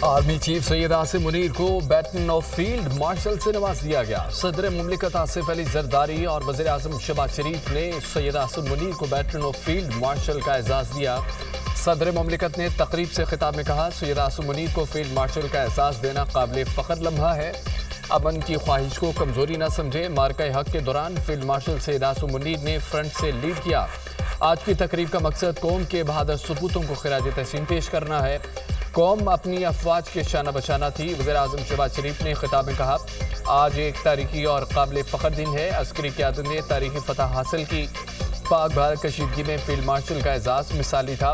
Army chief Syed Asim Munir को baton of field marshal से नवाज दिया गया। सदर मुमलिकत आसिफ अली जरदारी और वज़ीर आज़म शहबाज शरीफ ने सैयद आसिम मुनीर को बैटन ऑफ फील्ड मार्शल का एजाज़ दिया। सदर मुमलिकत ने तकरीब से खिताब में कहा, सैयद आसिम मुनीर को फील्ड मार्शल का एहसास देना काबिल फ़ख्र लम्हा है। अमन की ख्वाहिश को कमज़ोरी न समझे। मार्का हक के दौरान फील्ड मार्शल सैयद आसिम मुनीर ने फ्रंट से लीड किया। आज की तकरीब का मकसद कौम के बहादुर सपूतों को खिराज तहसीन पेश करना है। कौम अपनी अफवाज के शाना बशाना थी। वज़ीर आज़म शहबाज शरीफ ने खिताब में कहा, आज एक तारीखी और काबिल फ़ख्र दिन है। अस्करी क़यादत ने तारीखी फतह हासिल की। पाक भारत कशीदगी में फील्ड मार्शल का एजाज़ मिसाली था।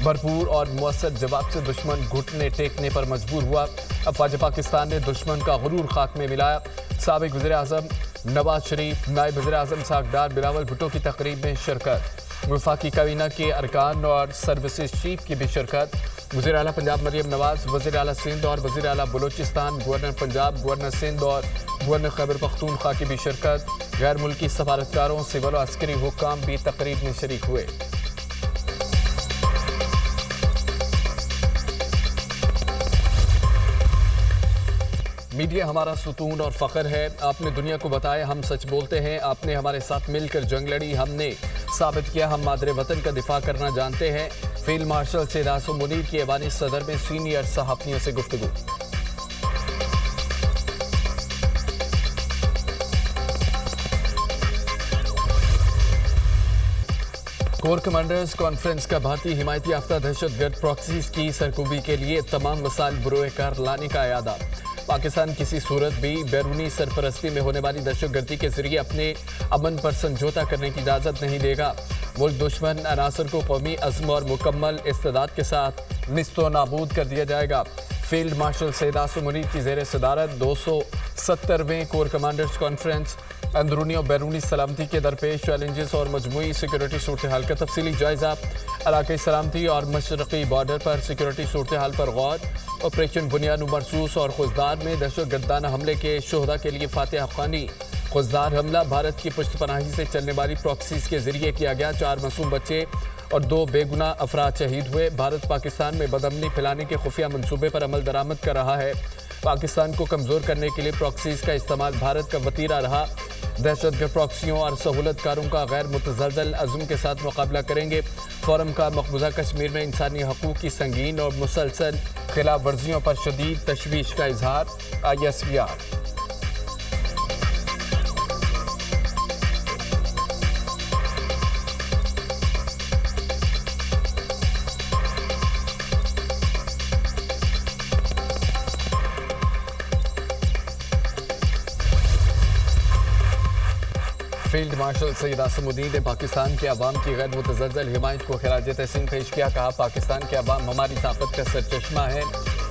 भरपूर और मुअस्सर जवाब से दुश्मन घुटने टेकने पर मजबूर हुआ। अफवाज पाकिस्तान ने दुश्मन का गुरूर खाक में मिलाया। साबिक़ वज़ीर आज़म नवाज शरीफ, नायब वज़ीर आज़म सागदार बिलावल भुट्टो की तकरीब में शिरकत। वफाकी काबीना के अरकान और सर्विसेज चीफ की भी शिरकत। वज़ीर आला पंजाब मरियम नवाज, वज़ीर आला सिंध और वज़ीर आला बलोचिस्तान, गवर्नर पंजाब, गवर्नर सिंध और गवर्नर खैबर पख्तूनख्वा की भी शिरकत। गैर मुल्की सफारतकारों, सिविल और अस्करी हुक्काम भी तकरीब में शरीक हुए। मीडिया हमारा सुतून और फ़ख्र है। आपने दुनिया को बताया हम सच बोलते हैं। आपने हमारे साथ मिलकर जंग लड़ी। हमने साबित किया हम मादरे वतन का दिफा करना जानते हैं। फील्ड मार्शल सैयद आसिम मुनीर की ऐवानी सदर में सीनियर सहाफ़ियों से गुफ्तगू। कोर कमांडर्स कॉन्फ्रेंस का भारतीय हिमायती याफ्ता दहशतगर्द प्रॉक्सीज की सरकूबी के लिए तमाम वसाइल बरोए कार लाने का इरादा। पाकिस्तान किसी सूरत भी बैरूनी सरपरस्ती में होने वाली दहशतगर्दी के जरिए अपने अमन पर समझौता करने की इजाज़त नहीं देगा। मुल्क दुश्मन अनासर को कौमी अज़्म और मुकम्मल इस्तेदाद के साथ निस्तो नाबूद कर दिया जाएगा। फील्ड मार्शल सैयद आसिम मुनीर की ज़ेर सदारत 270वें कोर कमांडर्स कॉन्फ्रेंस अंदरूनी और बैरूनी सलामती के दरपेश चैलेंजेस और मजमूई सिक्योरिटी सूरत हाल का तफसीली जायज़ा। इलाक़ाई सलामती और मशरक़ी बॉर्डर पर सिक्योरिटी सूरत हाल पर गौर। ऑपरेशन बुनियाद मरसूस और खुजदार में दहशतगर्दाना हमले के शोहदा के लिए फातिहा ख़्वानी। खुजदार हमला भारत की पुश्तपनाही से चलने वाली प्रॉक्सीज के जरिए किया गया। 4 मासूम बच्चे और 2 बेगुनाह अफराद शहीद हुए। भारत पाकिस्तान में बदअमनी फैलाने के खुफिया मंसूबे पर अमल दरामद कर रहा है। पाकिस्तान को कमज़ोर करने के लिए प्रॉक्सीज का इस्तेमाल भारत का वतीरा रहा। दहशतगर्द प्रॉक्सियों और सहूलतकारों का गैर मुतज़लज़ल अज़्म के साथ मुकाबला करेंगे। फोरम का मकबूजा कश्मीर में इंसानी हकूक़ की संगीन और मुसलसल खिलाफ वर्जियों पर शदीद तशवीश का इजहार। ISPR। Field marshal Syed Asim Munir ने पाकिस्तान के अवाम की गैर मुतज़लज़ल हिमायत को खिराज तहसीन पेश किया। कहा, पाकिस्तान के अवाम हमारी ताकत का सरचश्मा है।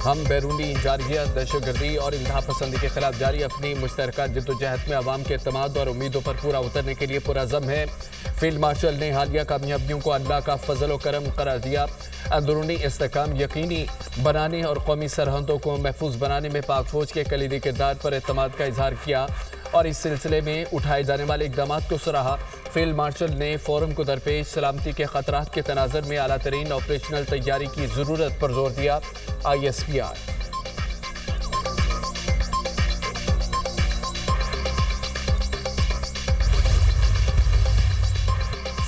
हम बैरूनी जारहियत, दहशतगर्दी और इंतहा पसंदी के खिलाफ जारी अपनी मुश्तरका जद्दोजहद में अवाम के एतमाद और उम्मीदों पर पूरा उतरने के लिए पुरअज़म है। फील्ड मार्शल ने हालिया कामयाबियों को अल्लाह का फजल व करम करार दिया। अंदरूनी इस्तेहकाम यकीनी बनाने और कौमी सरहदों को महफूज बनाने में पाक फौज के कलीदी किरदार पर एतमाद का इजहार किया और इस सिलसिले में उठाए जाने वाले इक़दाम को सराहा। फील्ड मार्शल ने फोरम को दरपेश सलामती के खतरात के तनाज़ुर में आला तरीन ऑपरेशनल तैयारी की ज़रूरत पर जोर दिया। ISPR।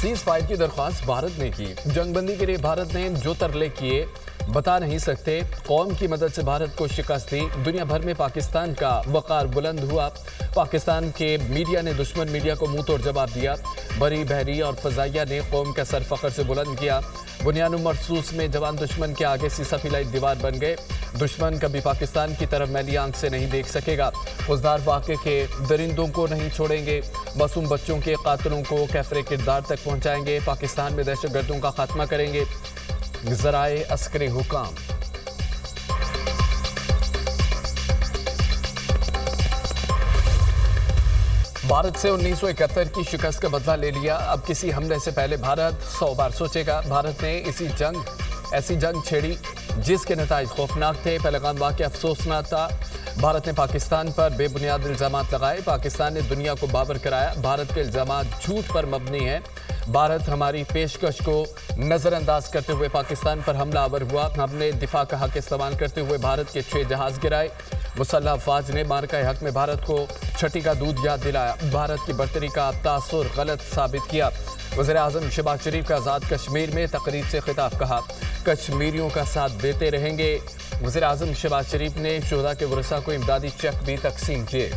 सीज़ फायर की दरख्वास्त भारत ने की। जंगबंदी के लिए भारत ने जो तरले किए बता नहीं सकते। कौम की मदद से भारत को शिकस्त दी। दुनिया भर में पाकिस्तान का वक़ार बुलंद हुआ। पाकिस्तान के मीडिया ने दुश्मन मीडिया को मुंह तोड़ जवाब दिया। बरी बहरी और फ़ज़ाइया ने कौम का सर फ़ख्र से बुलंद किया। बुनियाद मरसूस में जवान दुश्मन के आगे सीसा फिलाई दीवार बन गए। दुश्मन कभी पाकिस्तान की तरफ मैली आंख से नहीं देख सकेगा। खुजदार वाक़े के दरिंदों को नहीं छोड़ेंगे। मासूम बच्चों के कातिलों को कैफरे किरदार तक पहुँचाएंगे। पाकिस्तान में दहशतगर्दों का खात्मा करेंगे। ज़राए अस्करी हुकाम। भारत से 1971 की शिकस्त का बदला ले लिया। अब किसी हमले से पहले भारत 100 बार सोचेगा। भारत ने ऐसी जंग छेड़ी जिसके नताइज खौफनाक थे। पहलगाम वाक़या अफसोसनाक था। भारत ने पाकिस्तान पर बेबुनियाद इल्ज़ामात लगाए। पाकिस्तान ने दुनिया को बावर कराया। भारत के इल्ज़ामात झूठ पर मबनी हैं। भारत हमारी पेशकश को नजरअंदाज करते हुए पाकिस्तान पर हमलावर हुआ। हमने दिफा का हक इस्तेमाल करते हुए भारत के 6 जहाज गिराए। मुसल्लह अफवाज ने मार्का हक में भारत को छठी का दूध याद दिलाया। भारत की बर्तरी का तासुर गलत साबित किया। वज़ीर-ए-आज़म शहबाज शरीफ का आज़ाद कश्मीर में तकरीब से खिताब, कहा कश्मीरियों का साथ देते रहेंगे। वज़ीर-ए-आज़म शहबाज शरीफ ने शुहदा के वरसा को इमदादी चेक भी तकसीम किए।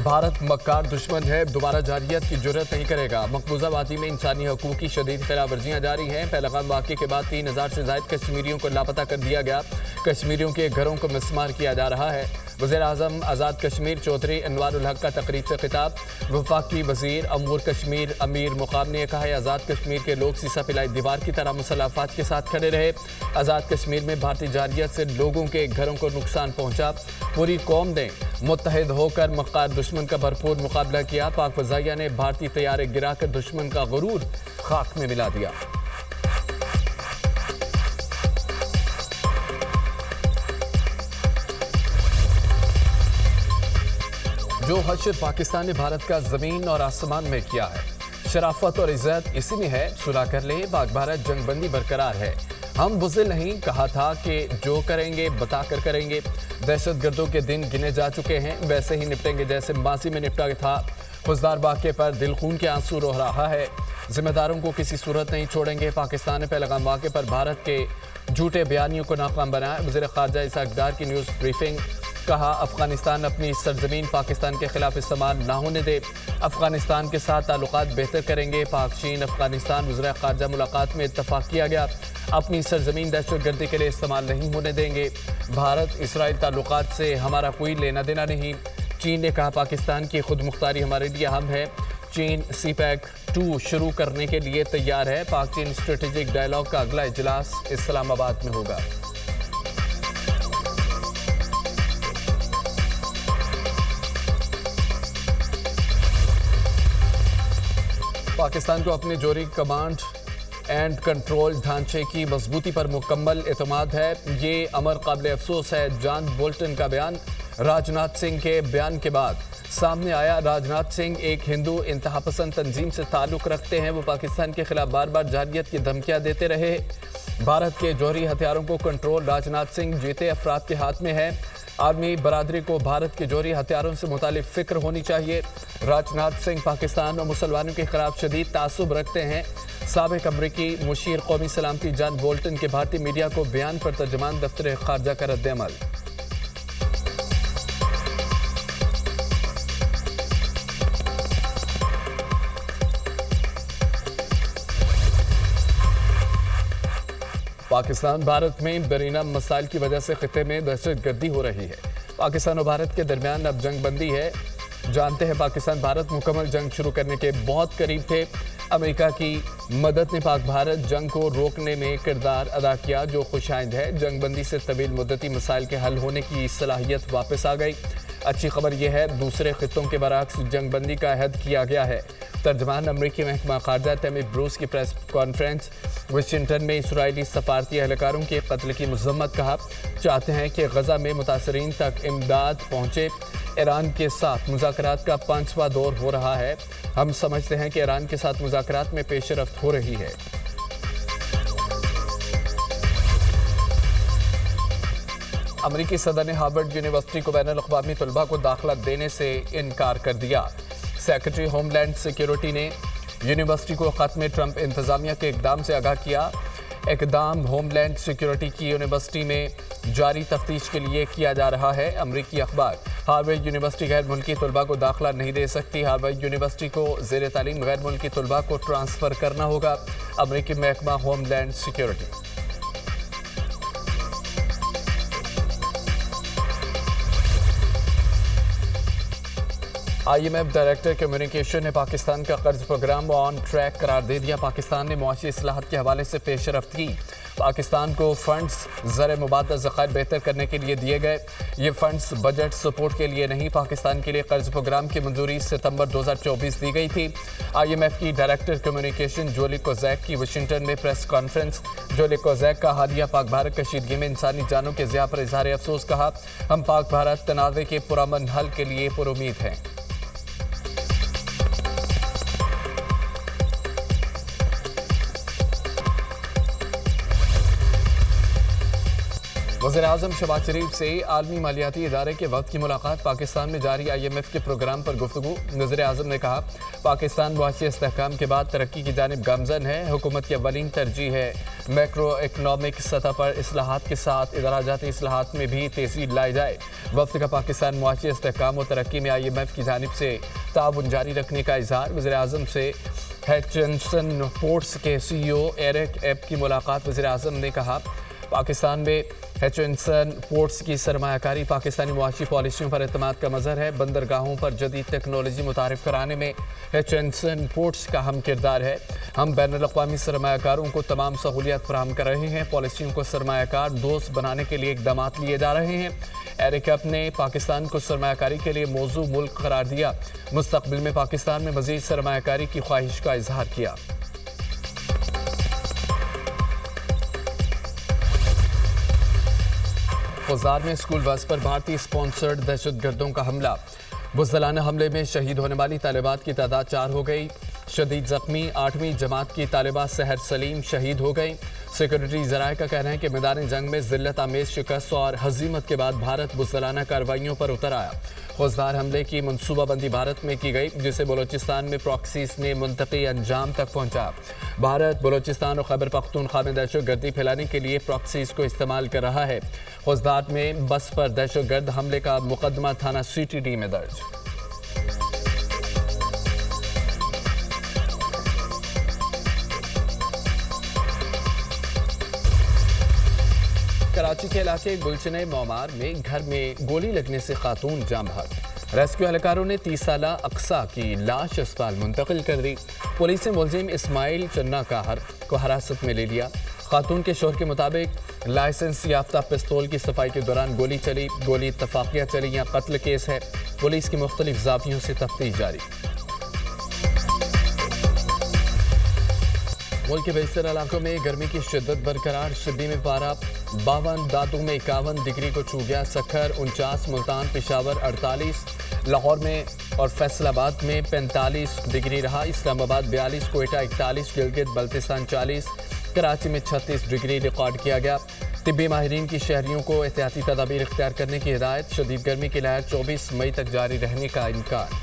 भारत मक्कार दुश्मन है, दोबारा जारियत की जुर्रत नहीं करेगा। मकबूजा वादी में इंसानी हकूक़ की शदीद खिलाफ वर्जियाँ जारी हैं। पहलगाम वाक़े के बाद 3000 से ज़ायद कश्मीरियों को लापता कर दिया गया। कश्मीरियों के घरों को मिसमार किया जा रहा है। वज़ीर-ए-आज़म आज़ाद कश्मीर चौधरी अनवारुल हक का तकरीब से खिताब। वफाकी वज़ीर अमूर कश्मीर अमीर मुकाम ने कहा है आज़ाद कश्मीर के लोग सीसा पिलाई दीवार की तरह मुसल्लफ़ात के साथ खड़े रहे। आज़ाद कश्मीर में भारतीय जारियत से लोगों के घरों को नुकसान पहुँचा। पूरी कौम ने मुत्तहिद होकर मक्कार दुश्मन का भरपूर मुकाबला किया। पाक फ़ज़ाइया ने भारतीय तैयारे गिरा कर दुश्मन का गुरूर खाक में मिला दिया। जो हश्र पाकिस्तान ने भारत का ज़मीन और आसमान में किया है, शराफत और इज़्ज़त इसी में है। सुलह कर ले, पाक भारत जंगबंदी बरकरार है। हम बुज़दिल नहीं, कहा था कि जो करेंगे बता कर करेंगे। दहशतगर्दों के दिन गिने जा चुके हैं, वैसे ही निपटेंगे जैसे माजी में निपटा था। खुजदार वाक़े पर दिल खून के आंसू रो रहा है। जिम्मेदारों को किसी सूरत नहीं छोड़ेंगे। पाकिस्तान ने पहलगाम वाक़े पर भारत के झूठे बयानियों को नाकाम बनाया। वज़ीर ख़ारजा इसाक डार की न्यूज़ ब्रीफिंग, कहा अफगानिस्तान अपनी सरजमीन पाकिस्तान के खिलाफ इस्तेमाल ना होने दे। अफगानिस्तान के साथ ताल्लुकात बेहतर करेंगे। पाक चीन अफगानिस्तान वज़ीर ख़ारजा मुलाकात में इत्तफाक किया गया। अपनी सरजमीन दहशतगर्दी के लिए इस्तेमाल नहीं होने देंगे। भारत इसराइल ताल्लुकात से हमारा कोई लेना देना नहीं। चीन ने कहा पाकिस्तान की खुद मुख्तारी हमारे लिए अहम है। चीन CPEC 2 शुरू करने के लिए तैयार है। पाक चीन स्ट्रेटेजिक डायलॉग का अगला इजलास इस्लामाबाद में होगा। पाकिस्तान को अपने जोरी कमांड एंड कंट्रोल ढांचे की मजबूती पर मुकम्मल एतमाद है। ये अमर काबिल अफसोस है। जॉन बोल्टन का बयान राजनाथ सिंह के बयान के बाद सामने आया। राजनाथ सिंह एक हिंदू इंतहा पसंद तंजीम से ताल्लुक़ रखते हैं। वो पाकिस्तान के खिलाफ बार बार जारियत की धमकियाँ देते रहे। भारत के जौहरी हथियारों को कंट्रोल राजनाथ सिंह जीते अफराद के हाथ में है। आर्मी बरादरी को भारत के जौहरी हथियारों से मुतालिक फ़िक्र होनी चाहिए। राजनाथ सिंह पाकिस्तान और मुसलमानों के खिलाफ शदीद तासुब रखते हैं। साबिक अमरीकी मुशीर कौमी सलामती जॉन बोल्टन के भारतीय मीडिया को बयान पर तर्जमान दफ्तर खारजा का रद्द-ए-अमल। पाकिस्तान भारत में बरीना मसाइल की वजह से खिते में दहशतगर्दी हो रही है। पाकिस्तान और भारत के दरमियान अब जंगबंदी है। जानते हैं पाकिस्तान भारत मुकम्मल जंग शुरू करने के बहुत करीब थे। अमेरिका की मदद ने पाक भारत जंग को रोकने में किरदार अदा किया, जो खुशाइंद है। जंगबंदी से तवील मुद्दती मसाइल के हल होने की सलाहियत वापस आ गई। अच्छी खबर यह है दूसरे खित्तों के बरअक्स जंगबंदी का अहद किया गया है। तर्जमान अमरीकी महकमा खारजा तैमी ब्रूस की प्रेस कॉन्फ्रेंस वाशिंगटन में इसराइली सफारती एहलकारों के कत्ल की मजम्मत, कहा चाहते हैं कि गजा में मुतासरीन तक इमदाद पहुँचे। ईरान के साथ मुज़ाकरात का 5वां दौर हो रहा है। हम समझते हैं कि ईरान के साथ मुज़ाकरात में पेशरफ्त हो रही है। अमरीकी सदर ने हार्वर्ड यूनिवर्सिटी को बैनुल अक़वामी तलबा को दाखिला देने से इनकार कर दिया। सेक्रेटरी होमलैंड सिक्योरिटी ने यूनिवर्सिटी को ख़त में ट्रंप इंतज़ामिया के इक़दाम से आगाह किया। इक़दाम होमलैंड सिक्योरिटी की यूनिवर्सिटी में जारी तफ्तीश के लिए किया जा रहा है। अमरीकी अखबार हार्वर्ड यूनिवर्सिटी गैर मुल्की तलबा को दाखिला नहीं दे सकती। हार्वर्ड यूनिवर्सिटी को ज़ेर तालीम गैर मुल्की तलबा को ट्रांसफ़र करना होगा। अमरीकी महकमा homeland security. IMF director communication ने पाकिस्तान का कर्ज प्रोग्राम ऑन ट्रैक करार दे दिया। पाकिस्तान ने मुआशी इस्लाहात के हवाले से पेशरफ्त की। पाकिस्तान को फंड्स ज़र मुबादला ज़खायर बेहतर करने के लिए दिए गए। ये फंड्स बजट सपोर्ट के लिए नहीं, पाकिस्तान के लिए कर्ज प्रोग्राम की मंजूरी सितंबर 2024 दी गई थी। IMF की डायरेक्टर कम्युनिकेशन जोली कोजैक की वाशिंगटन में प्रेस कॉन्फ्रेंस। जोली कोजैक का हालिया पाक भारत कशीदगी में इंसानी जानों के ज़िया पर इजहार अफसोस कहा। हम पाक भारत तनाज़े के पुरअमन हल के लिए पुरुमीद हैं। वज़ीर-ए-आज़म शहबाज शरीफ से आलमी मालियाती इदारे के वक्त की मुलाकात। पाकिस्तान में जारी IMF के प्रोग्राम पर गुफ्तगू। वज़ीर-ए-आज़म ने कहा, पाकिस्तान मुआशी इस्तेहकाम के बाद तरक्की की जानिब गामज़न है। हुकूमत की अव्वलीन तरजीह है मैक्रो इकनॉमिक सतह पर इस्लाहात के साथ इदराजाती इस्लाहात में भी तेज़ी लाई जाए। वक्त का पाकिस्तान मुआशी इस्तेहकाम और तरक्की में IMF की जानिब से ताउन जारी रखने का इज़हार। वज़ीर-ए-आज़म से हचिंसन पोर्ट्स के CEO एरिक एब की मुलाकात। वज़ीर-ए-आज़म ने कहा, पाकिस्तान में हचिंसन पोर्ट्स की सरमायाकारी पाकिस्तानी मुआशी पॉलिसियों पर एतमाद का मज़हर है। बंदरगाहों पर जदीद टेक्नोलॉजी मुतारिफ कराने में हचिंसन पोर्ट्स का हम किरदार है। हम बैनुल-अक़वामी सरमायाकारों को तमाम सहूलियात फराहम कर रहे हैं। पॉलिसियों को सरमायाकार दोस्त बनाने के लिए इक़दामात लिए जा रहे हैं। एरिक एब ने पाकिस्तान को सरमायाकारी के लिए मौजू मुल्क करार दिया। मुस्तक़बिल में पाकिस्तान में मज़ीद सरमायाकारी की ख्वाहिश का इजहार किया। खुजार में स्कूल बस पर भारतीय स्पॉन्सर्ड दहशतगर्दों का हमला। बुज़दिलाना हमले में शहीद होने वाली तालिबात की तादाद 4 हो गई। शदीद जख्मी 8वीं जमात की तालिबा सहर सलीम शहीद हो गई। सिक्योरिटी ज़राए का कहना है कि मैदान जंग में ज़िल्लत आमेज़ शिकस्त और हज़ीमत के बाद भारत बुज़दिलाना कार्रवाइयों पर उतर आया। खुजदार हमले की मनसूबाबंदी भारत में की गई, जिसे बलोचिस्तान में प्रॉक्सीज ने मुंतकी अंजाम तक पहुंचा। भारत बलोचिस्तान और खैबर पख्तूनख्वा में दहशतगर्दी फैलाने के लिए प्रॉक्सीज को इस्तेमाल कर रहा है। खुजदार में बस पर दहशतगर्द हमले का मुकदमा थाना CTD में दर्ज। कराची के इलाके गुलचने मोमार में घर में गोली लगने से खातून जाम बहक। रेस्क्यू एहलकारों ने 30 साला अक्सा की लाश अस्पताल मुंतकिल कर दी। पुलिस ने मुलजिम इस्माइल चन्ना काहर को हिरासत में ले लिया। खातून के शोहर के मुताबिक लाइसेंस याफ्ता पिस्तौल की सफाई के दौरान गोली चली। गोली इत्तफाकिया चली या कत्ल केस है। पुलिस की मुख्तलिफ ज़ावियों से तफ्तीश जारी। मुल्क के बेशतर इलाकों में गर्मी की शिद्दत बरकरार। सिड्नी में पारा 52, दादू में 51 डिग्री को छू गया। सखर 49, मुल्तान पेशावर 48, लाहौर में और फैसलाबाद में 45 डिग्री रहा। इस्लामाबाद 42, कोयटा 41, गिलगित बल्तिस्तान 40, कराची में 36 डिग्री रिकॉर्ड किया गया। तिब्बी माहिरीन की शहरियों को एहतियाती तदाबीर इख्तियार करने की हिदायत। शदीद गर्मी की लहर 24 मई तक जारी रहने का इम्कान।